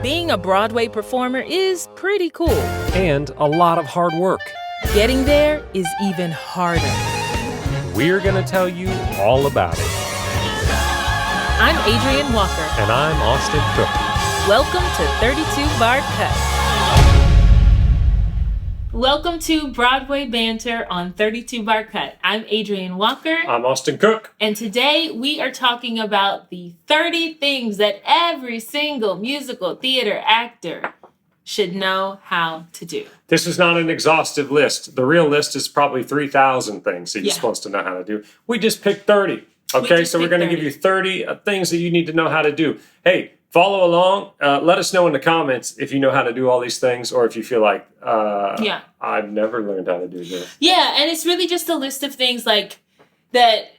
Being a Broadway performer is pretty cool. And a lot of hard work. Getting there is even harder. We're going to tell you all about it. I'm Adrienne Walker. And I'm Austin Cook. Welcome to 32 Bar Cut. Welcome to Broadway Banter on 32 Bar Cut. I'm Adrienne Walker. I'm Austin Cook. And today we are talking about the 30 things that every single musical theater actor should know how to do. This is not an exhaustive list. The real list is probably 3,000 things that you're supposed to know how to do. We just picked 30. Okay, so we're going to give you 30 things that you need to know how to do. Hey, follow along. Let us know in the comments if you know how to do all these things or if you feel like, I've never learned how to do this. Yeah, and it's really just a list of things like that.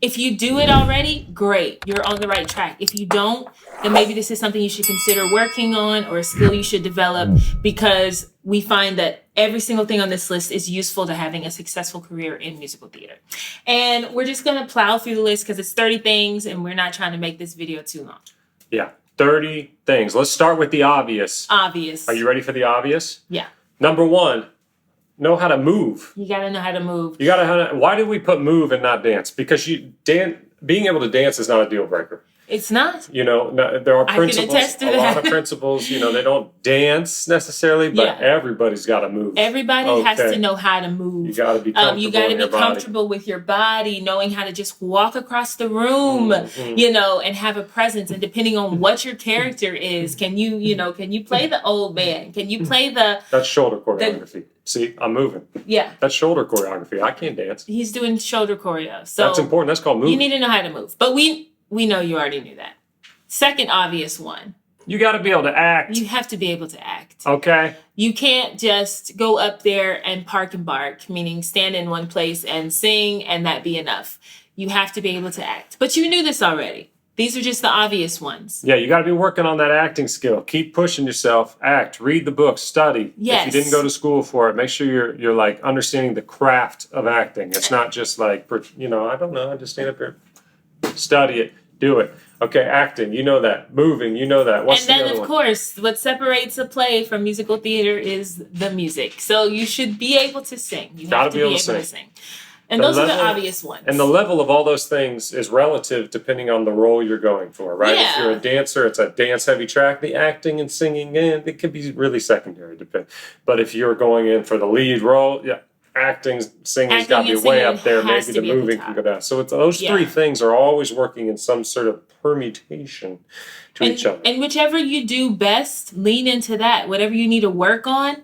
If you do it already, great. You're on the right track. If you don't, then maybe this is something you should consider working on or a skill you should develop, because we find that every single thing on this list is useful to having a successful career in musical theater. And we're just going to plow through the list because it's 30 things and we're not trying to make this video too long. Yeah, 30 things. Let's start with the obvious. Obvious. Are you ready for the obvious? Yeah. Number one, know how to move. You got to know how to move. Why did we put move and not dance? Because being able to dance is not a deal breaker. It's not. You know, there are principles. I can attest to a that. lot of principles, they don't dance necessarily, but everybody's got to move. Everybody has to know how to move. You got to be comfortable. You got to be comfortable with your body, knowing how to just walk across the room, and have a presence. And depending on what your character is, can you play the old man? Can you play That's shoulder choreography. See, I'm moving. Yeah. That's shoulder choreography. I can't dance. He's doing shoulder choreo. So that's important. That's called moving. You need to know how to move. But we know you already knew that. Second obvious one. You got to be able to act. You have to be able to act. Okay. You can't just go up there and park and bark, meaning stand in one place and sing and that be enough. You have to be able to act. But you knew this already. These are just the obvious ones. Yeah, you got to be working on that acting skill. Keep pushing yourself. Act. Read the books. Study. Yes. If you didn't go to school for it, make sure you're like understanding the craft of acting. It's not just like, I don't know. I just stand up here, study it, do it. Okay, acting. You know that. Moving. You know that. What's the other one? And then, of course, what separates a play from musical theater is the music. So you should be able to sing. You have to be able to sing. And those are the obvious ones. And the level of all those things is relative depending on the role you're going for, right? Yeah. If you're a dancer, it's a dance-heavy track. The acting and singing, it could be really secondary. But if you're going in for the lead role, singing's got to be way up there. Maybe the moving can go down. So those three things are always working in some sort of permutation to each other. And whichever you do best, lean into that. Whatever you need to work on,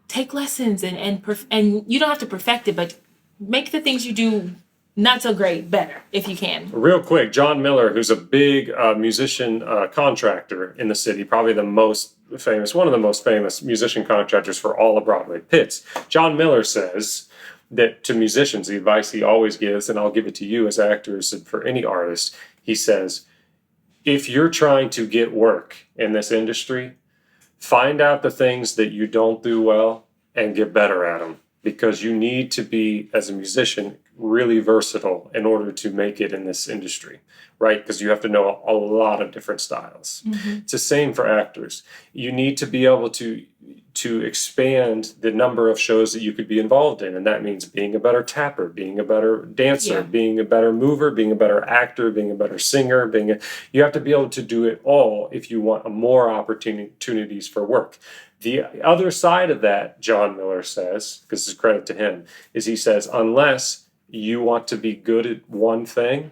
take lessons and you don't have to perfect it, but make the things you do not so great better if you can. Real quick, John Miller, who's a big musician contractor in the city, probably one of the most famous musician contractors for all of Broadway pits. John Miller says that to musicians, the advice he always gives, and I'll give it to you as actors and for any artist, he says, if you're trying to get work in this industry, find out the things that you don't do well and get better at them. Because you need to be, as a musician, really versatile in order to make it in this industry, right? Because you have to know a lot of different styles. Mm-hmm. It's the same for actors. You need to be able to expand the number of shows that you could be involved in. And that means being a better tapper, being a better dancer, being a better mover, being a better actor, being a better singer. You have to be able to do it all if you want more opportunities for work. The other side of that, John Miller says, because it's credit to him, is he says, unless you want to be good at one thing,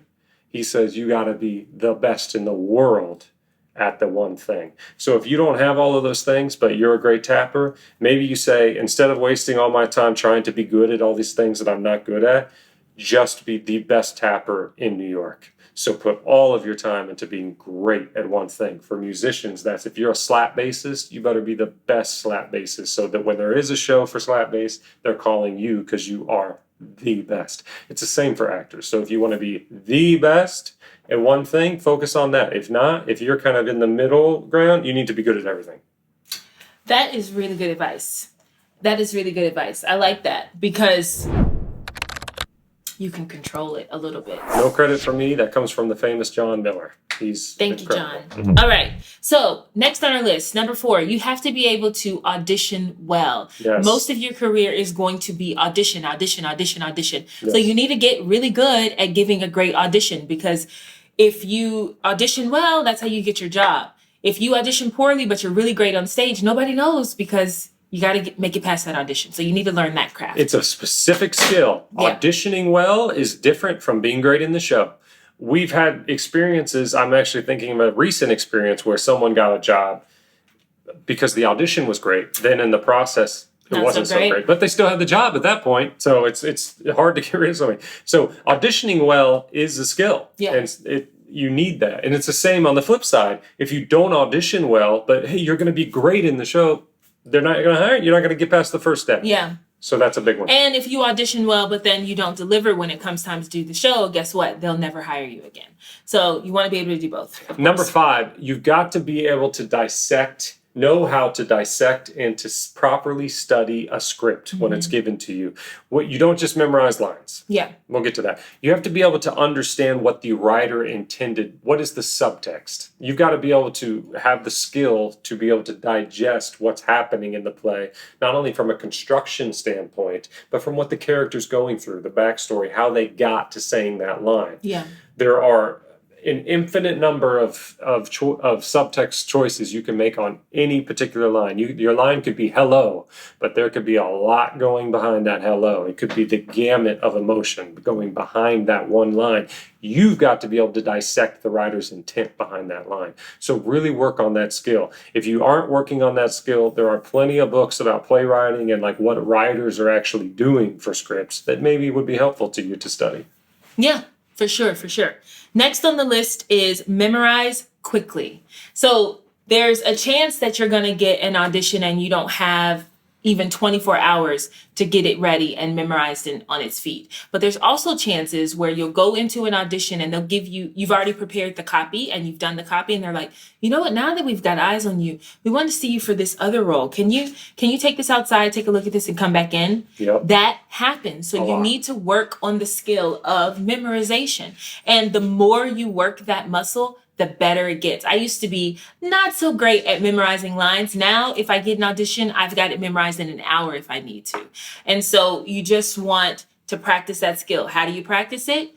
he says you got to be the best in the world at the one thing. So if you don't have all of those things, but you're a great tapper, maybe you say, instead of wasting all my time trying to be good at all these things that I'm not good at, just be the best tapper in New York. So put all of your time into being great at one thing. For musicians, that's if you're a slap bassist, you better be the best slap bassist so that when there is a show for slap bass, they're calling you because you are the best. It's the same for actors. So if you want to be the best at one thing, focus on that. If not, if you're kind of in the middle ground, you need to be good at everything. That is really good advice. I like that because you can control it a little bit. No credit from me. That comes from the famous John Miller. He's Thank incredible. you, John. All right. So next on our list, number 4, you have to be able to audition well. Yes. Most of your career is going to be audition. Yes. So you need to get really good at giving a great audition, because if you audition well, that's how you get your job. If you audition poorly, but you're really great on stage, nobody knows, because you got to make it past that audition. So you need to learn that craft. It's a specific skill. Yeah. Auditioning well is different from being great in the show. We've had experiences. I'm actually thinking of a recent experience where someone got a job because the audition was great. Then in the process, it wasn't so great. But they still had the job at that point. So it's hard to get rid of something. So auditioning well is a skill. Yeah. And you need that. And it's the same on the flip side. If you don't audition well, but hey, you're going to be great in the show, they're not going to hire you. You're not going to get past the first step. Yeah. So that's a big one. And if you audition well, but then you don't deliver when it comes time to do the show, guess what? They'll never hire you again. So you want to be able to do both. Number 5, you've got to be able to know how to dissect and to properly study a script when it's given to you. You don't just memorize lines. Yeah. We'll get to that. You have to be able to understand what the writer intended. What is the subtext? You've got to be able to have the skill to be able to digest what's happening in the play, not only from a construction standpoint, but from what the character's going through, the backstory, how they got to saying that line. Yeah. There are an infinite number of subtext choices you can make on any particular line. Your line could be hello, but there could be a lot going behind that hello. It could be the gamut of emotion going behind that one line. You've got to be able to dissect the writer's intent behind that line. So really work on that skill. If you aren't working on that skill, there are plenty of books about playwriting and like what writers are actually doing for scripts that maybe would be helpful to you to study. Yeah, for sure, for sure. Next on the list is memorize quickly. So there's a chance that you're going to get an audition and you don't have even 24 hours to get it ready and memorized on its feet. But there's also chances where you'll go into an audition and they'll give you've already prepared the copy and you've done the copy, and they're like, you know what, now that we've got eyes on you, we want to see you for this other role. Can you take this outside, take a look at this, and come back in? Yep. That happens. So you need to work on the skill of memorization. And the more you work that muscle, the better it gets. I used to be not so great at memorizing lines. Now, if I get an audition, I've got it memorized in an hour if I need to. And so you just want to practice that skill. How do you practice it?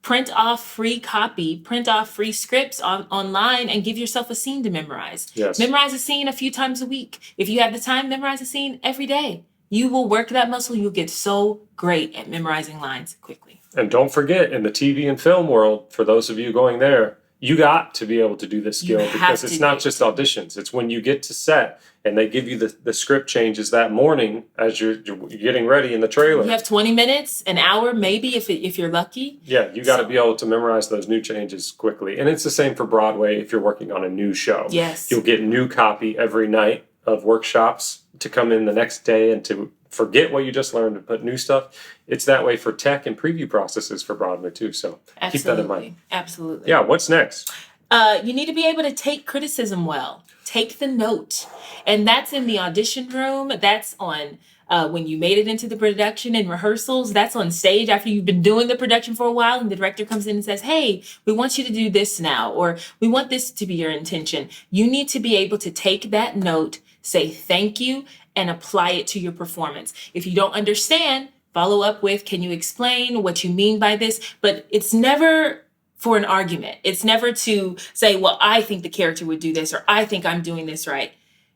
Print off free copy, print off free scripts online, and give yourself a scene to memorize. Yes. Memorize a scene a few times a week. If you have the time, memorize a scene every day. You will work that muscle. You'll get so great at memorizing lines quickly. And don't forget, in the TV and film world, for those of you going there, you got to be able to do this skill, because it's not just auditions. It's when you get to set and they give you the script changes that morning as you're getting ready in the trailer. You have 20 minutes, an hour, maybe if you're lucky. Yeah, you got to be able to memorize those new changes quickly. And it's the same for Broadway if you're working on a new show. Yes. You'll get new copy every night of workshops to come in the next day and to forget what you just learned and put new stuff. It's that way for tech and preview processes for Broadway too. So keep that in mind. Absolutely. Yeah, what's next? You need to be able to take criticism well. Take the note. And that's in the audition room. That's on when you made it into the production and rehearsals. That's on stage after you've been doing the production for a while and the director comes in and says, hey, we want you to do this now, or we want this to be your intention. You need to be able to take that note, say thank you, and apply it to your performance. If you don't understand, follow up with, can you explain what you mean by this? But it's never for an argument. It's never to say, well, I think the character would do this, or I think I'm doing this right.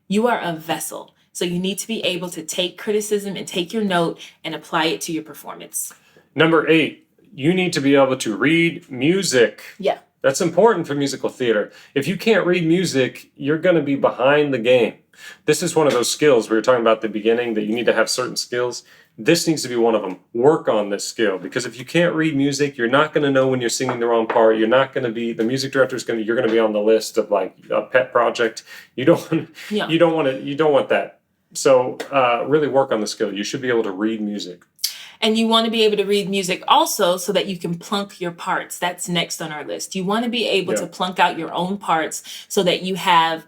You are a vessel. So you need to be able to take criticism and take your note and apply it to your performance. Number 8, you need to be able to read music. Yeah. That's important for musical theater. If you can't read music, you're going to be behind the game. This is one of those skills we were talking about at the beginning, that you need to have certain skills. This needs to be one of them. Work on this skill, because if you can't read music, you're not going to know when you're singing the wrong part. You're not going to be, the music director is going to, you're going to be on the list of like a pet project. You don't want that. So really work on the skill. You should be able to read music. And you want to be able to read music also so that you can plunk your parts. That's next on our list. You want to be able to plunk out your own parts so that you have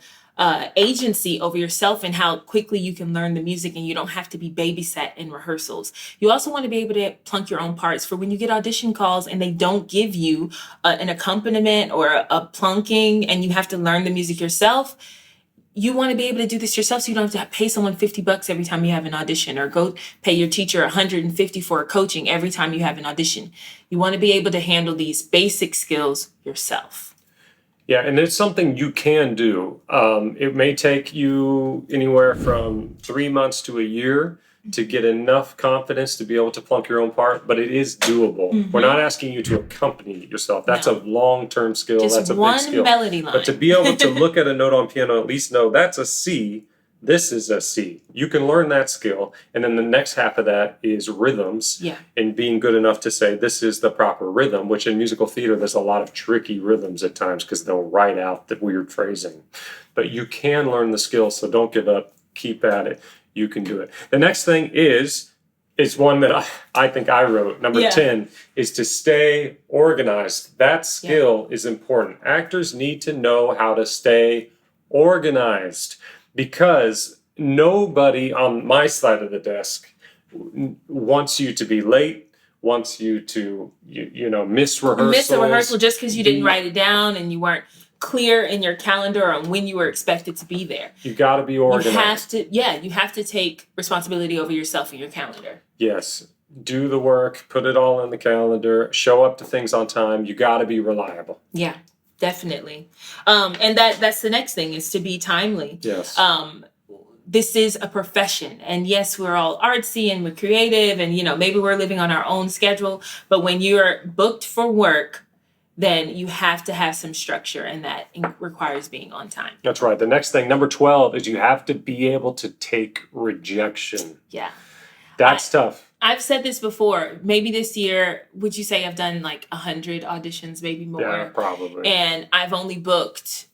agency over yourself and how quickly you can learn the music, and you don't have to be babysat in rehearsals. You also want to be able to plunk your own parts for when you get audition calls and they don't give you an accompaniment or a plunking and you have to learn the music yourself. You want to be able to do this yourself, so you don't have to pay someone $50 every time you have an audition, or go pay your teacher $150 for a coaching every time you have an audition. You want to be able to handle these basic skills yourself. Yeah, and it's something you can do. It may take you anywhere from 3 months to a year to get enough confidence to be able to plunk your own part, but it is doable. Mm-hmm. We're not asking you to accompany yourself. That's a long-term skill. Just that's a one big skill. melody line. But to be able to look at a note on piano, at least know that's a C, this is a C. You can learn that skill, and then the next half of that is rhythms, and being good enough to say this is the proper rhythm, which in musical theater there's a lot of tricky rhythms at times because they'll write out the weird phrasing. But you can learn the skill, so don't give up. Keep at it. You can do it. The next thing is one that I think I wrote. Number 10 is to stay organized. That skill is important. Actors need to know how to stay organized, because nobody on my side of the desk wants you to be late, wants you to miss rehearsals. Miss a rehearsal just because you didn't write it down and you weren't clear in your calendar on when you were expected to be there. You got to be organized. You have to take responsibility over yourself and your calendar. Yes. Do the work, put it all in the calendar, show up to things on time. You got to be reliable. Yeah. Definitely. And that's the next thing, is to be timely. Yes. This is a profession, and yes, we're all artsy and we're creative, and maybe we're living on our own schedule, but when you're booked for work, then you have to have some structure, and that requires being on time. That's right. The next thing, number 12, is you have to be able to take rejection. Yeah. That's tough. I've said this before. Maybe this year, would you say I've done like 100 auditions, maybe more? Yeah, probably. And I've only booked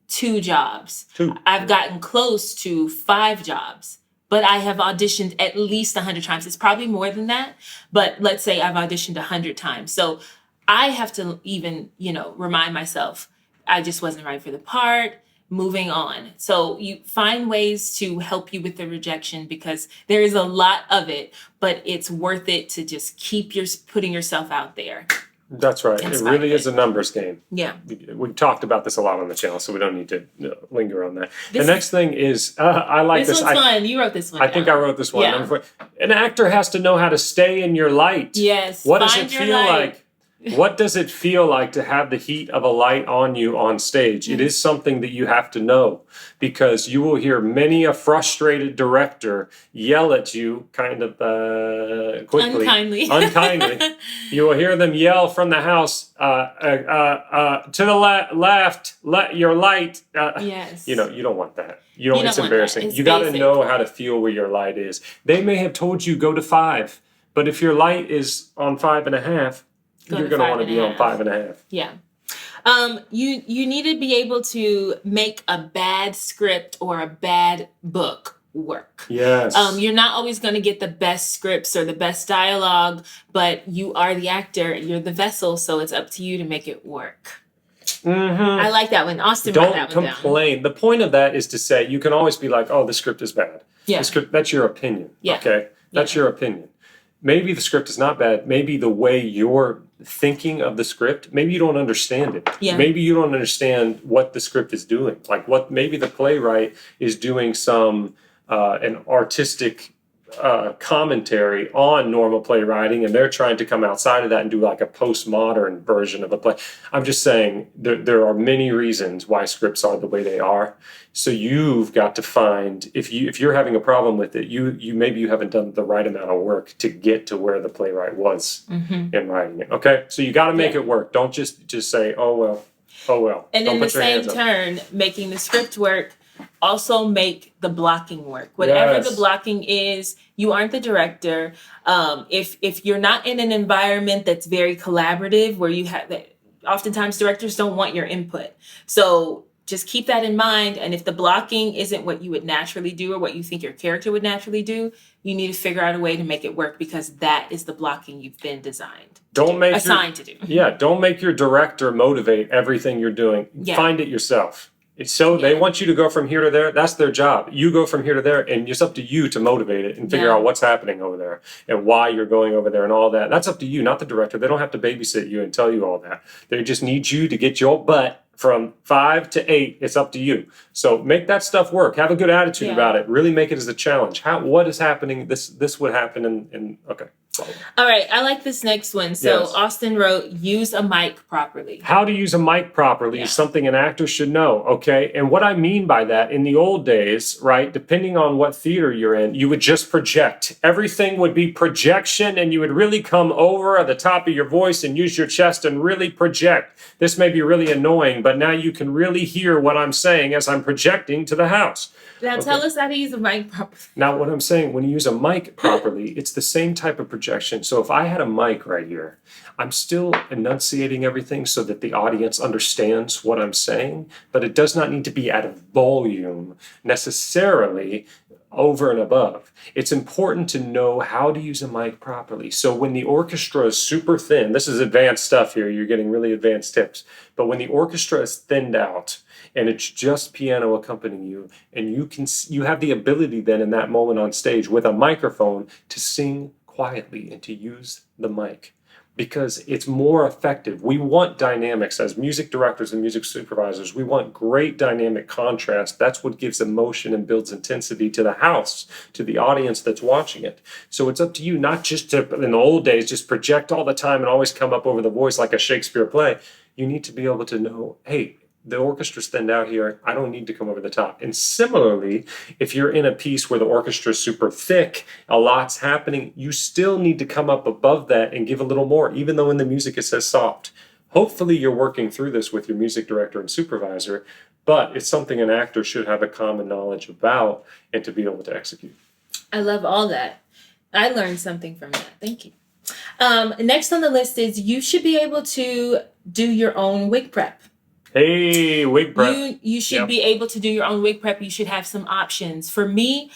2 jobs. 2. I've gotten close to 5 jobs, but I have auditioned at least 100 times. It's probably more than that, but let's say I've auditioned 100 times. So I have to even, remind myself, I just wasn't right for the part. Moving on. So you find ways to help you with the rejection, because there is a lot of it, but it's worth it to just keep putting yourself out there. That's right. It really is a numbers game. Yeah. We've talked about this a lot on the channel, so we don't need to linger on that. The next thing is, I like this. This one's fun. You wrote this one. I think I wrote this one. Yeah. An actor has to know how to stay in your light. Yes. What does it feel like? What does it feel like to have the heat of a light on you on stage? It is something that you have to know, because you will hear many a frustrated director yell at you kind of quickly. Unkindly. You will hear them yell from the house, to the left, your light. Yes. You don't want that. It's embarrassing. It's you got to know how to feel where your light is. They may have told you go to 5, but if your light is on 5.5, you're going to want to be on 5.5. Yeah. You need to be able to make a bad script or a bad book work. Yes. You're not always going to get the best scripts or the best dialogue, but you are the actor, you're the vessel, so it's up to you to make it work. Mm-hmm. I like that one. Austin wrote that one down. Don't complain. The point of that is to say, you can always be like, oh, the script is bad. Yeah. That's your opinion. Yeah. Okay? That's your opinion. Maybe the script is not bad. Maybe the way you're thinking of the script, maybe you don't understand it. Yeah. Maybe you don't understand what the script is doing. Like maybe the playwright is doing some an artistic commentary on normal playwriting, and they're trying to come outside of that and do like a postmodern version of a play. I'm just saying there are many reasons why scripts are the way they are. So you've got to find, if you're having a problem with it, maybe you haven't done the right amount of work to get to where the playwright was in writing it. Okay, so you got to make it work. Don't just say, oh well. And in the same turn, making the script work, also make the blocking work. Whatever the blocking is, you aren't the director. If you're not in an environment that's very collaborative, where you have that, oftentimes directors don't want your input. So just keep that in mind. And if the blocking isn't what you would naturally do or what you think your character would naturally do, you need to figure out a way to make it work, because that is the blocking you've been assigned to do. Yeah, don't make your director motivate everything you're doing. Yeah. Find it yourself. So they want you to go from here to there. That's their job. You go from here to there, and it's up to you to motivate it and figure out what's happening over there and why you're going over there and all that. That's up to you, not the director. They don't have to babysit you and tell you all that. They just need you to get your butt from 5 to 8. It's up to you. So make that stuff work. Have a good attitude about it. Really make it as a challenge. What is happening? This would happen in okay. All right, I like this next one. So Austin wrote, use a mic properly. How to use a mic properly is something an actor should know, okay? And what I mean by that, in the old days, right, depending on what theater you're in, you would just project. Everything would be projection, and you would really come over at the top of your voice and use your chest and really project. This may be really annoying, but now you can really hear what I'm saying as I'm projecting to the house. Now tell us how to use a mic properly. Now, what I'm saying, when you use a mic properly, it's the same type of projection. So if I had a mic right here, I'm still enunciating everything so that the audience understands what I'm saying, but it does not need to be at a volume necessarily over and above. It's important to know how to use a mic properly. So when the orchestra is super thin, this is advanced stuff here, you're getting really advanced tips, but when the orchestra is thinned out, and it's just piano accompanying you, and you have the ability then in that moment on stage with a microphone to sing quietly and to use the mic because it's more effective. We want dynamics as music directors and music supervisors. We want great dynamic contrast. That's what gives emotion and builds intensity to the house, to the audience that's watching it. So it's up to you not just to, in the old days, just project all the time and always come up over the voice like a Shakespeare play. You need to be able to know, hey, the orchestra's thinned out here. I don't need to come over the top. And similarly, if you're in a piece where the orchestra's super thick, a lot's happening, you still need to come up above that and give a little more, even though in the music it says soft. Hopefully you're working through this with your music director and supervisor, but it's something an actor should have a common knowledge about and to be able to execute. I love all that. I learned something from that. Thank you. Next on the list is you should be able to do your own wig prep. Hey, wig prep. You should be able to do your own wig prep. You should have some options. For me,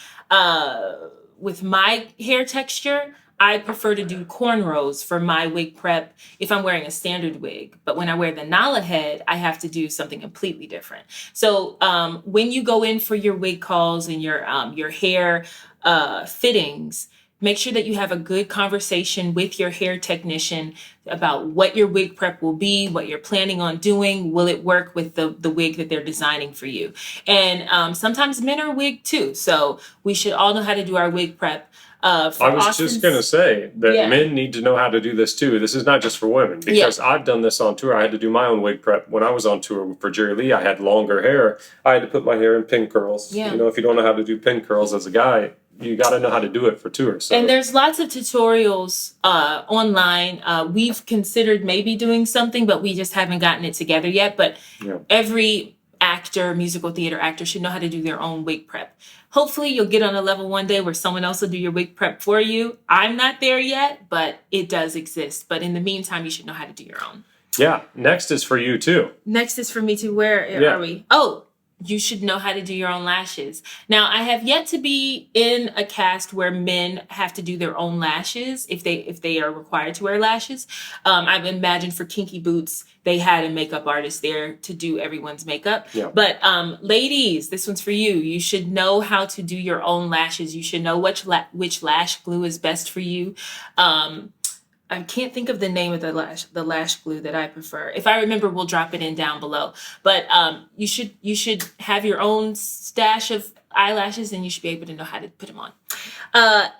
with my hair texture, I prefer to do cornrows for my wig prep if I'm wearing a standard wig. But when I wear the Nala head, I have to do something completely different. So when you go in for your wig calls and your hair fittings, make sure that you have a good conversation with your hair technician about what your wig prep will be, what you're planning on doing. Will it work with the wig that they're designing for you? And sometimes men are wig too. So we should all know how to do our wig prep. I was just going to say that men need to know how to do this too. This is not just for women because I've done this on tour. I had to do my own wig prep. When I was on tour for Jerry Lee, I had longer hair. I had to put my hair in pin curls. Yeah. You know, if you don't know how to do pin curls as a guy, you got to know how to do it for tour. So. And there's lots of tutorials online. We've considered maybe doing something, but we just haven't gotten it together yet. But every actor, musical theater actor should know how to do their own wig prep. Hopefully you'll get on a level one day where someone else will do your wig prep for you. I'm not there yet, but it does exist. But in the meantime, you should know how to do your own. Yeah. Next is for you too. Next is for me too. Where are we? Oh, you should know how to do your own lashes. Now, I have yet to be in a cast where men have to do their own lashes if they are required to wear lashes. I've imagined for Kinky Boots, they had a makeup artist there to do everyone's makeup. Yeah. But ladies, this one's for you. You should know how to do your own lashes. You should know which lash glue is best for you. I can't think of the name of the lash glue that I prefer. If I remember, we'll drop it in down below. But you should have your own stash of eyelashes, and you should be able to know how to put them on.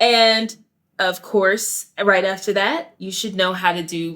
And of course, right after that, you should know how to do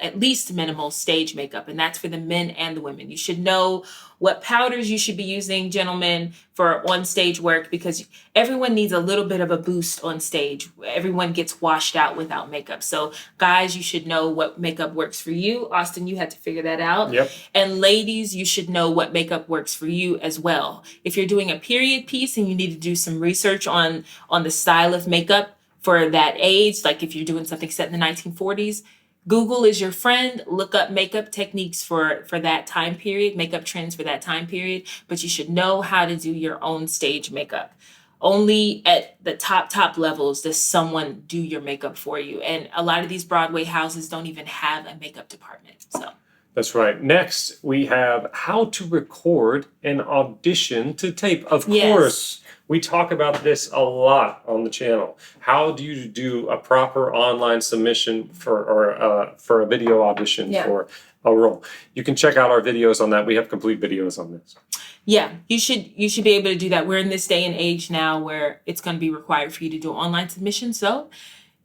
at least minimal stage makeup, and that's for the men and the women. You should know what powders you should be using, gentlemen, for on-stage work, because everyone needs a little bit of a boost on stage. Everyone gets washed out without makeup. So guys, you should know what makeup works for you. Austin, you had to figure that out. Yep. And ladies, you should know what makeup works for you as well. If you're doing a period piece and you need to do some research on the style of makeup for that age, like if you're doing something set in the 1940s, Google is your friend. Look up makeup techniques for that time period, makeup trends for that time period, but you should know how to do your own stage makeup. Only at the top levels does someone do your makeup for you. And a lot of these Broadway houses don't even have a makeup department. So That's right. Next, we have how to record an audition to tape. Of course, we talk about this a lot on the channel. How do you do a proper online submission for a video audition for a role? You can check out our videos on that. We have complete videos on this. Yeah, you should be able to do that. We're in this day and age now where it's going to be required for you to do online submission. So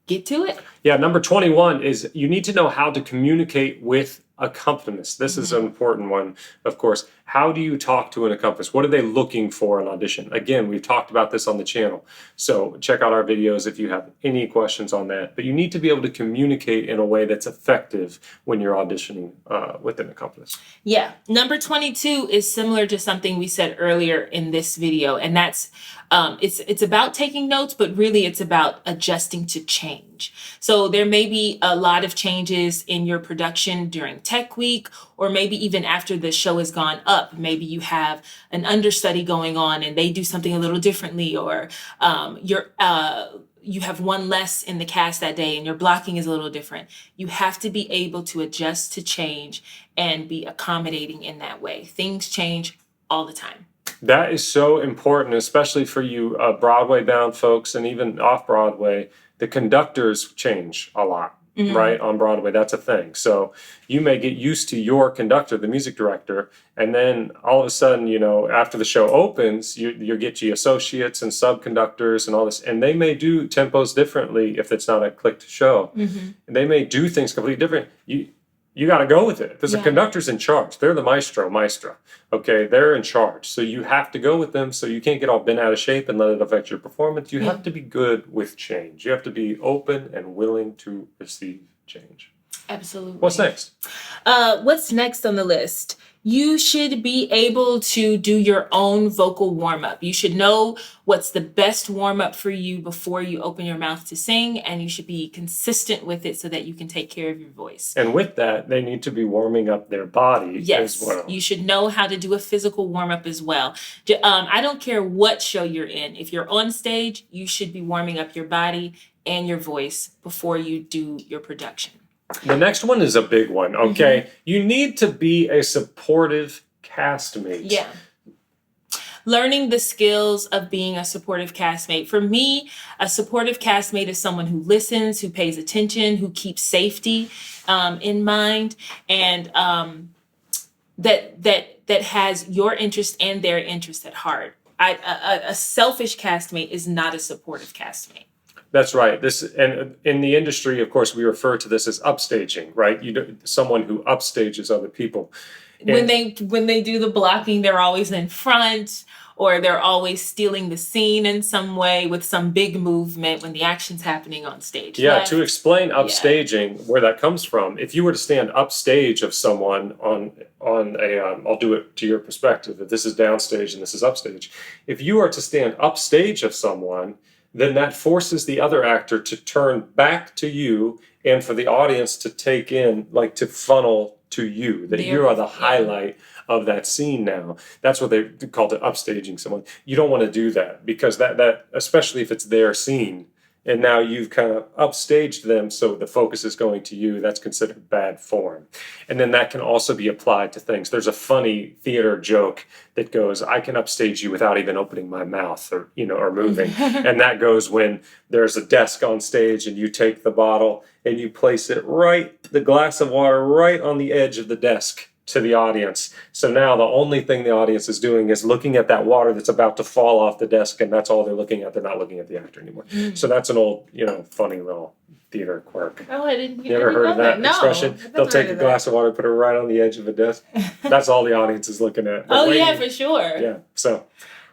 get to it. Yeah, number 21 is you need to know how to communicate with accompanists. This is an important one, of course. How do you talk to an accompanist? What are they looking for in audition? Again, we've talked about this on the channel. So check out our videos if you have any questions on that. But you need to be able to communicate in a way that's effective when you're auditioning with an accompanist. Yeah. Number 22 is similar to something we said earlier in this video. And that's, it's about taking notes, but really it's about adjusting to change. So there may be a lot of changes in your production during Tech Week, or maybe even after the show has gone up. Maybe you have an understudy going on and they do something a little differently, or you have one less in the cast that day and your blocking is a little different. You have to be able to adjust to change and be accommodating in that way. Things change all the time. That is so important, especially for you Broadway-bound folks and even off-Broadway. The conductors change a lot, right, on Broadway. That's a thing. So you may get used to your conductor, the music director, and then all of a sudden, you know, after the show opens, you get your associates and sub-conductors and all this, and they may do tempos differently if it's not a clicked show. They may do things completely different. You got to go with it. Because the conductor's in charge. They're the maestro. Okay, they're in charge. So you have to go with them. So you can't get all bent out of shape and let it affect your performance. You have to be good with change. You have to be open and willing to receive change. Absolutely. What's next? What's next on the list? You should be able to do your own vocal warm-up. You should know what's the best warm-up for you before you open your mouth to sing, and you should be consistent with it so that you can take care of your voice. And with that, they need to be warming up their body as well. You should know how to do a physical warm-up as well. I don't care what show you're in. If you're on stage, you should be warming up your body and your voice before you do your production. The next one is a big one, okay? You need to be a supportive castmate. Yeah. Learning the skills of being a supportive castmate. For me, a supportive castmate is someone who listens, who pays attention, who keeps safety in mind, and that has your interest and their interest at heart. A selfish castmate is not a supportive castmate. That's right. And in the industry, of course, we refer to this as upstaging, right? Someone who upstages other people. When they do the blocking, they're always in front, or they're always stealing the scene in some way with some big movement when the action's happening on stage. Yeah, to explain upstaging, where that comes from, if you were to stand upstage of someone on I'll do it to your perspective, if this is downstage and this is upstage. If you are to stand upstage of someone, then that forces the other actor to turn back to you and for the audience to take in, like to funnel to you, that you are the highlight of that scene now. That's what they called it, upstaging someone. You don't want to do that because that especially if it's their scene, and now you've kind of upstaged them so the focus is going to you, that's considered bad form. And then that can also be applied to things. There's a funny theater joke that goes, I can upstage you without even opening my mouth or moving. And that goes when there's a desk on stage and you take the bottle and you place it the glass of water right on the edge of the desk to the audience. So now the only thing the audience is doing is looking at that water that's about to fall off the desk, and that's all they're looking at. They're not looking at the actor anymore. So that's an old, funny little theater quirk. Oh, I didn't. You ever heard of that expression? They'll take a glass of water, put it right on the edge of a desk. That's all the audience is looking at. Yeah, for sure. Yeah. So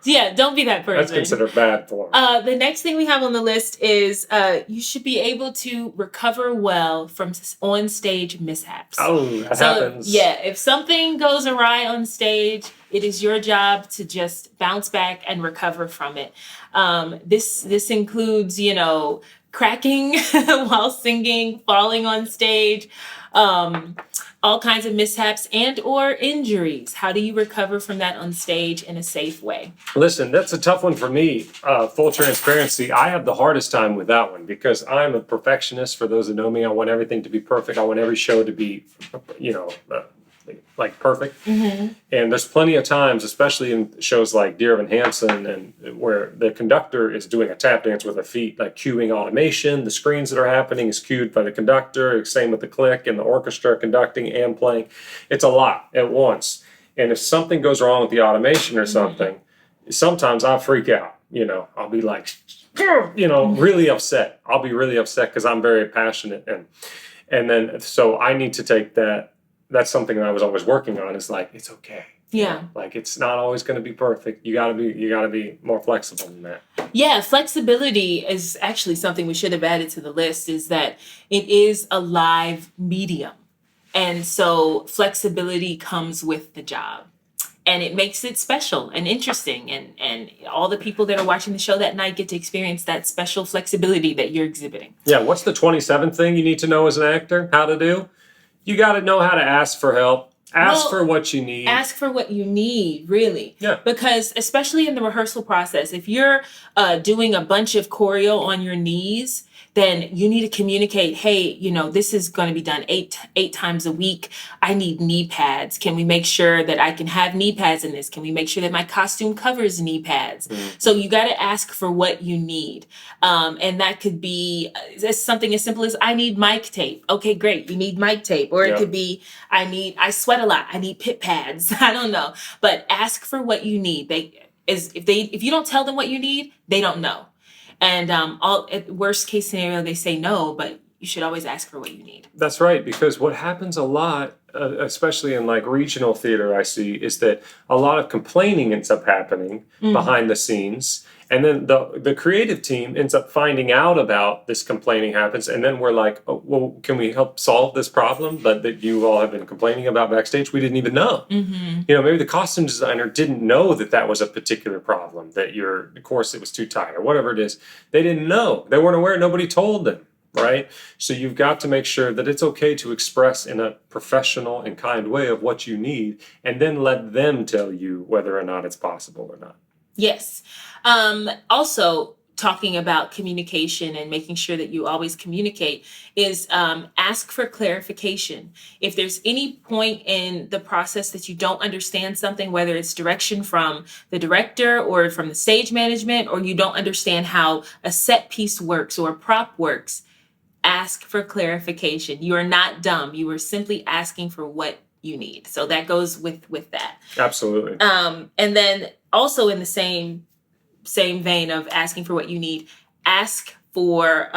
yeah, don't be that person. That's considered bad form. The next thing we have on the list is you should be able to recover well from on-stage mishaps. Oh, that happens. Yeah, if something goes awry on stage, it is your job to just bounce back and recover from it. This includes, cracking while singing, falling on stage, all kinds of mishaps and or injuries. How do you recover from that on stage in a safe way? Listen, that's a tough one for me. Full transparency, I have the hardest time with that one because I'm a perfectionist. For those that know me, I want everything to be perfect. I want every show to be, like perfect. And there's plenty of times, especially in shows like Dear Evan Hansen, and where the conductor is doing a tap dance with her feet, like cueing automation. The screens that are happening is cued by the conductor. Same with the click and the orchestra conducting and playing. It's a lot at once. And if something goes wrong with the automation or something, sometimes I'll freak out. I'll be like, really upset. I'll be really upset because I'm very passionate, and then so I need to take that. That's something that I was always working on. Is like, it's okay. Yeah. Like, it's not always going to be perfect. You gotta be more flexible than that. Yeah, flexibility is actually something we should have added to the list, is that it is a live medium. And so flexibility comes with the job. And it makes it special and interesting. And all the people that are watching the show that night get to experience that special flexibility that you're exhibiting. Yeah, what's the 27th thing you need to know as an actor how to do? You got to know how to ask for help. Ask for what you need. Ask for what you need, really. Yeah. Because especially in the rehearsal process, if you're doing a bunch of choreo on your knees, then you need to communicate, hey, this is going to be done eight times a week. I need knee pads. Can we make sure that I can have knee pads in this? Can we make sure that my costume covers knee pads? So you got to ask for what you need. And that could be something as simple as, I need mic tape. Okay, great. You need mic tape. Or it could be, I sweat a lot. I need pit pads. I don't know. But ask for what you need. If you don't tell them what you need, they don't know. And at worst case scenario, they say no, but you should always ask for what you need. That's right, because what happens a lot, especially in like regional theater, I see, is that a lot of complaining ends up happening behind the scenes. And then the creative team ends up finding out about this complaining happens. And then we're like, oh, well, can we help solve this problem that you all have been complaining about backstage? We didn't even know. Maybe the costume designer didn't know that was a particular problem, that your corset was too tight or whatever it is. They didn't know. They weren't aware. Nobody told them, right? So you've got to make sure that it's okay to express in a professional and kind way of what you need, and then let them tell you whether or not it's possible or not. Yes. Also, talking about communication and making sure that you always communicate is ask for clarification. If there's any point in the process that you don't understand something, whether it's direction from the director or from the stage management, or you don't understand how a set piece works or a prop works, ask for clarification. You are not dumb. You are simply asking for what you need. So that goes with that. Absolutely. And then also in the same vein of asking for what you need, ask for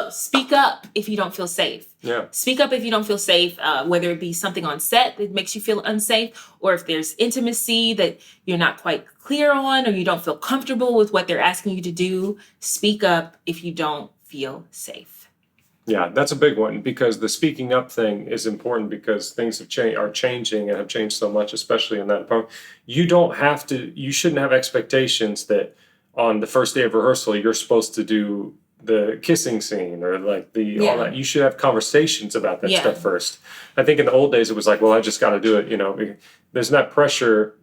speak up if you don't feel safe. Yeah. Speak up if you don't feel safe, whether it be something on set that makes you feel unsafe, or if there's intimacy that you're not quite clear on, or you don't feel comfortable with what they're asking you to do. Speak up if you don't feel safe. Yeah, that's a big one, because the speaking up thing is important, because things are changing and have changed so much, especially in that department. You shouldn't have expectations that on the first day of rehearsal, you're supposed to do the kissing scene or like all that. You should have conversations about that stuff first. I think in the old days, it was like, well, I just got to do it. There's that pressure.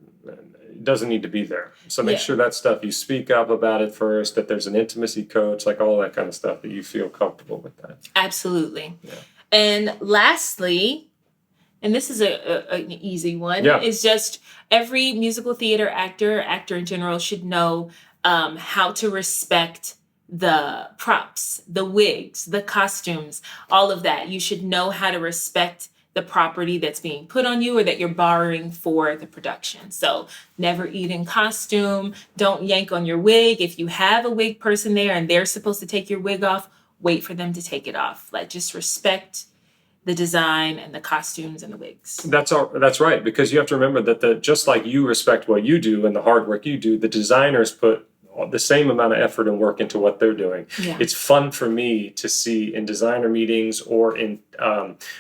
Doesn't need to be there. So make sure that stuff, you speak up about it first, that there's an intimacy coach, like all that kind of stuff, that you feel comfortable with that. Absolutely. Yeah. And lastly, and this is an easy one, is just every musical theater actor in general should know how to respect the props, the wigs, the costumes, all of that. You should know how to respect the property that's being put on you or that you're borrowing for the production. So never eat in costume. Don't yank on your wig. If you have a wig person there and they're supposed to take your wig off, wait for them to take it off. Just respect the design and the costumes and the wigs. That's right, because you have to remember that just like you respect what you do and the hard work you do, the designers put the same amount of effort and work into what they're doing. Yeah. It's fun for me to see in designer meetings or in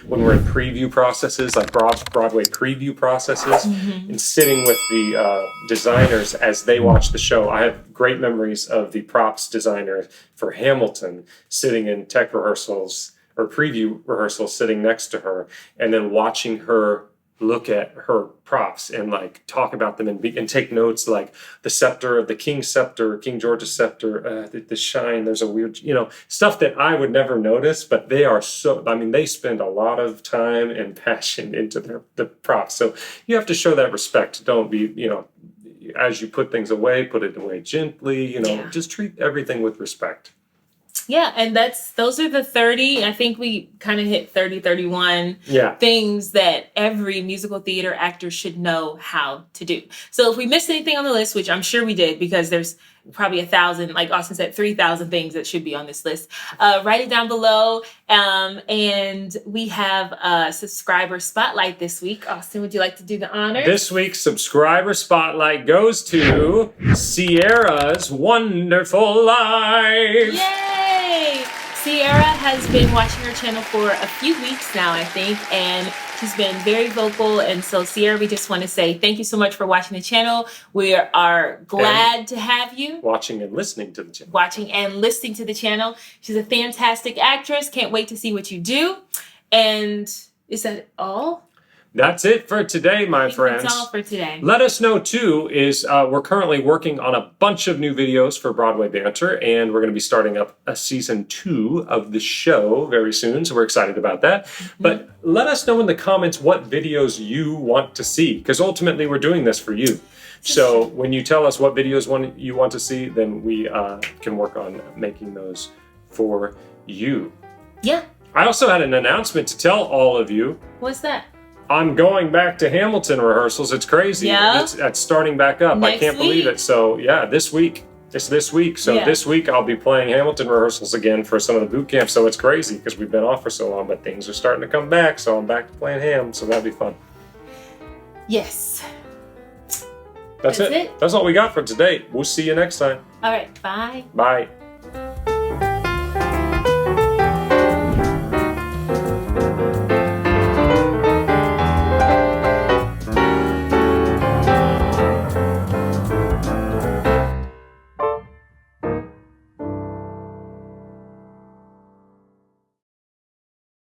when we're in preview processes, like Broadway preview processes, and sitting with the designers as they watch the show. I have great memories of the props designer for Hamilton sitting in tech rehearsals or preview rehearsals, sitting next to her, and then watching her look at her props and like talk about them and take notes, like the scepter, the king's scepter, King George's scepter, the shine. There's a weird, stuff that I would never notice, but they are they spend a lot of time and passion into the props. So you have to show that respect. Don't be, as you put things away, put it away gently, just treat everything with respect. Yeah, and those are the 30. I think we kind of hit 30, 31 things that every musical theater actor should know how to do. So if we missed anything on the list, which I'm sure we did because there's probably 1,000, like Austin said, 3,000 things that should be on this list, write it down below. And we have a subscriber spotlight this week. Austin, would you like to do the honors? This week's subscriber spotlight goes to Sierra's Wonderful Life. Yay! Sierra has been watching our channel for a few weeks now, I think, and she's been very vocal. And so, Sierra, we just want to say thank you so much for watching the channel. We are glad to have you. Watching and listening to the channel. Watching and listening to the channel. She's a fantastic actress. Can't wait to see what you do. And is that all? That's it for today, my friends. That's all for today. Let us know, too, we're currently working on a bunch of new videos for Broadway Banter, and we're going to be starting up a season 2 of the show very soon, so we're excited about that. Mm-hmm. But let us know in the comments what videos you want to see, because ultimately we're doing this for you. So when you tell us what videos you want to see, then we can work on making those for you. Yeah. I also had an announcement to tell all of you. What's that? I'm going back to Hamilton rehearsals. It's crazy. Yeah. It's starting back up. I can't believe it. So yeah, this week. It's this week. So this week I'll be playing Hamilton rehearsals again for some of the boot camps. So it's crazy because we've been off for so long, but things are starting to come back. So I'm back to playing Ham. So that'll be fun. Yes. That's it. That's all we got for today. We'll see you next time. All right. Bye. Bye.